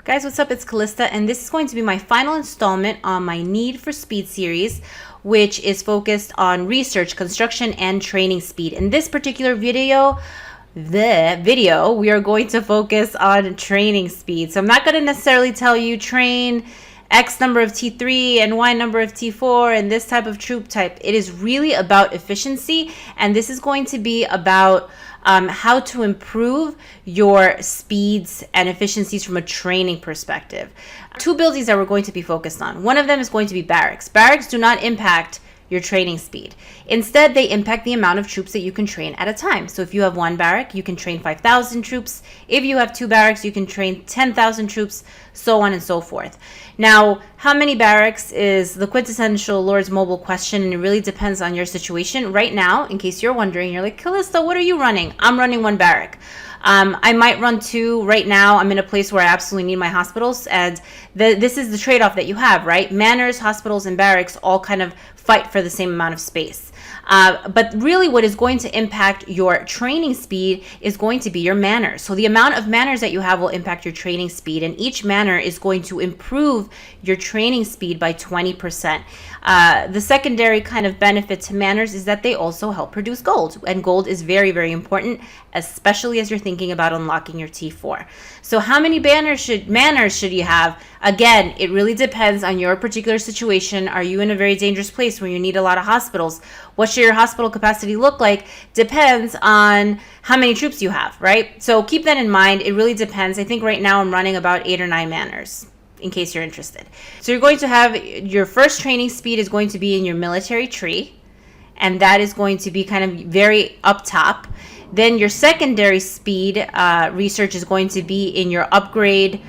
Guys, what's up? It's Calysta, and this is going to be my final installment on my Need for Speed series, which is focused on research, construction, and training speed. In this particular video, we are going to focus on training speed. So I'm not going to necessarily tell you train X number of T3 and Y number of T4 and this type of troop type. It is really about efficiency, and this is going to be about how to improve your speeds and efficiencies from a training perspective. Two buildings that we're going to be focused on. One of them is going to be barracks. Barracks do not impact your training speed. Instead, they impact the amount of troops that you can train at a time. So if you have one barrack, you can train 5,000 troops. If you have two barracks, you can train 10,000 troops, so on and so forth. Now, how many barracks is the quintessential Lord's Mobile question, and it really depends on your situation. Right now, in case you're wondering, you're like, Calysta, what are you running? I'm running one barrack. I might run two. Right now, I'm in a place where I absolutely need my hospitals, and this is the trade-off that you have, right? Manors, hospitals, and barracks all kind of fight for the same amount of space. But really what is going to impact your training speed is going to be your manors. So the amount of manors that you have will impact your training speed, and each manor is going to improve your training speed by 20%. The secondary kind of benefit to manors is that they also help produce gold, and gold is very, very important, especially as you're thinking about unlocking your T4. So how many manors should you have? Again, it really depends on your particular situation. Are you in a very dangerous place where you need a lot of hospitals? What should your hospital capacity look like? Depends on how many troops you have, right? So keep that in mind. It really depends. I think right now I'm running about 8 or 9 manors, in case you're interested. So you're going to have your first training speed is going to be in your military tree, and that is going to be kind of very up top. Then your secondary speed research is going to be in your upgrade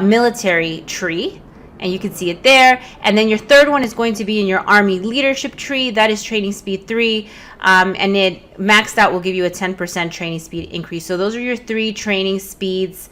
military tree, and you can see it there. And then your third one is going to be in your army leadership tree. That is training speed 3, and it maxed out will give you a 10% training speed increase. So those are your 3 training speeds,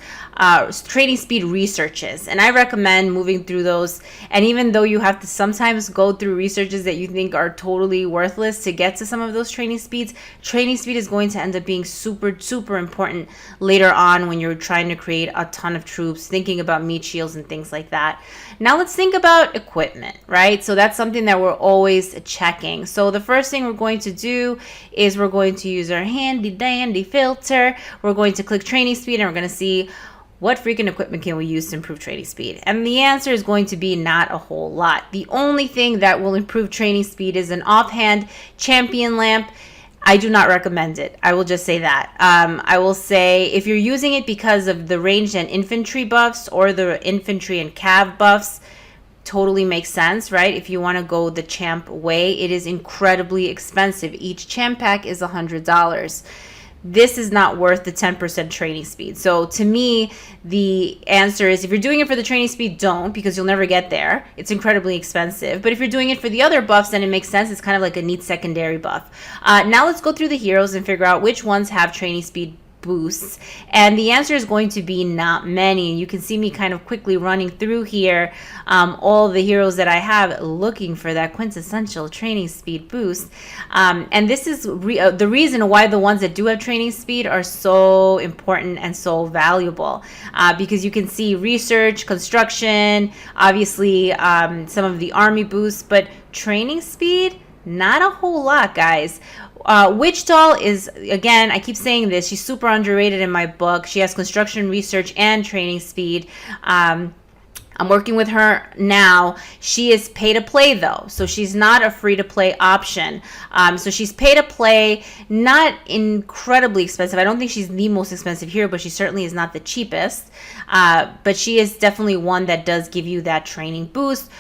training speed researches, and I recommend moving through those. And even though you have to sometimes go through researches that you think are totally worthless to get to some of those training speeds, training speed is going to end up being super important later on when you're trying to create a ton of troops, thinking about meat shields and things like that. Now let's think about equipment, right? So that's something that we're always checking. So the first thing we're going to do is we're going to use our handy dandy filter. We're going to click training speed, and we're going to see what freaking equipment can we use to improve training speed. And the answer is going to be not a whole lot. The only thing that will improve training speed is an offhand champion lamp. I do not recommend it. I will just say that. I will say if you're using it because of the ranged and infantry buffs or the infantry and cav buffs, totally makes sense, right? If you want to go the champ way, it is incredibly expensive. Each champ pack is $100. This is not worth the 10% training speed. So to me, the answer is if you're doing it for the training speed, don't, because you'll never get there. It's incredibly expensive. But if you're doing it for the other buffs, then it makes sense. It's kind of like a neat secondary buff. Now let's go through the heroes and figure out which ones have training speed boosts, and the answer is going to be not many. You can see me kind of quickly running through here all the heroes that I have, looking for that quintessential training speed boost, and this is the reason why the ones that do have training speed are so important and so valuable, because you can see research, construction, obviously some of the army boosts, but training speed, not a whole lot, guys. Witch Doll is, again, I keep saying this, she's super underrated in my book. She has construction, research, and training speed. I'm working with her now. She is pay to play though, so she's not a free to play option. So she's pay to play, not incredibly expensive. I don't think she's the most expensive here, but she certainly is not the cheapest. But she is definitely one that does give you that training boost.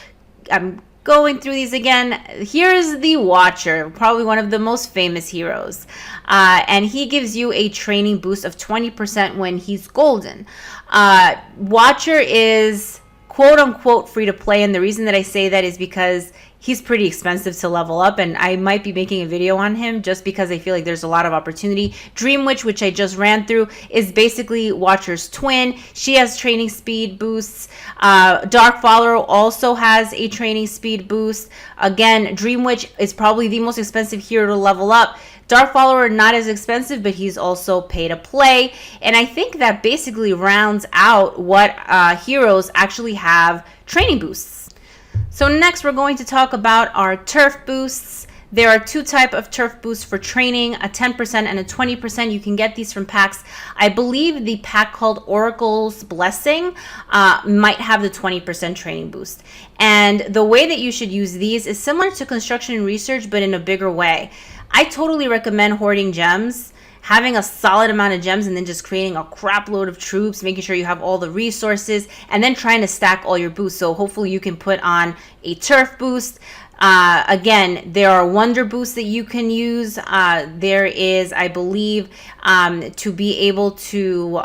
I'm going through these again. Here's the Watcher, probably one of the most famous heroes, and he gives you a training boost of 20% when he's golden. Watcher is quote unquote free to play, and the reason that I say that is because he's pretty expensive to level up, and I might be making a video on him just because I feel like there's a lot of opportunity. Dream Witch, which I just ran through, is basically Watcher's twin. She has training speed boosts. Dark Follower also has a training speed boost. Again, Dream Witch is probably the most expensive hero to level up. Dark Follower, not as expensive, but he's also pay to play. And I think that basically rounds out what heroes actually have training boosts. So next we're going to talk about our turf boosts. There are two types of turf boosts for training, a 10% and a 20%. You can get these from packs. I believe the pack called Oracle's Blessing might have the 20% training boost. And the way that you should use these is similar to construction and research, but in a bigger way. I totally recommend hoarding gems, having a solid amount of gems, and then just creating a crap load of troops, making sure you have all the resources, and then trying to stack all your boosts. So hopefully you can put on a turf boost. Again, there are wonder boosts that you can use. There is, I believe, to be able to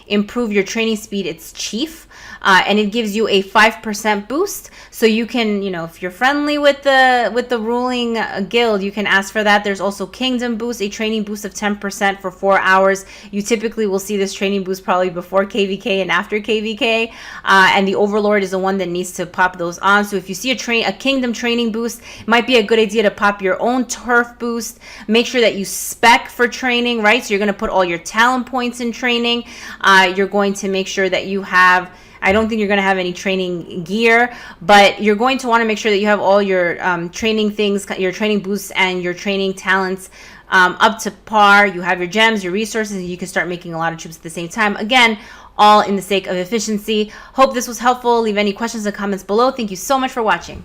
improve your training speed, it's Chief. And it gives you a 5% boost. So you can, if you're friendly with the ruling guild, you can ask for that. There's also Kingdom boost, a training boost of 10% for 4 hours. You typically will see this training boost probably before KVK and after KVK. And the Overlord is the one that needs to pop those on. So if you see a Kingdom training boost, it might be a good idea to pop your own turf boost. Make sure that you spec for training, right? So you're going to put all your talent points in training. You're going to make sure that you have, I don't think you're going to have any training gear, but you're going to want to make sure that you have all your training things, your training boosts and your training talents up to par. You have your gems, your resources, and you can start making a lot of troops at the same time. Again, all in the sake of efficiency. Hope this was helpful. Leave any questions or comments below. Thank you so much for watching.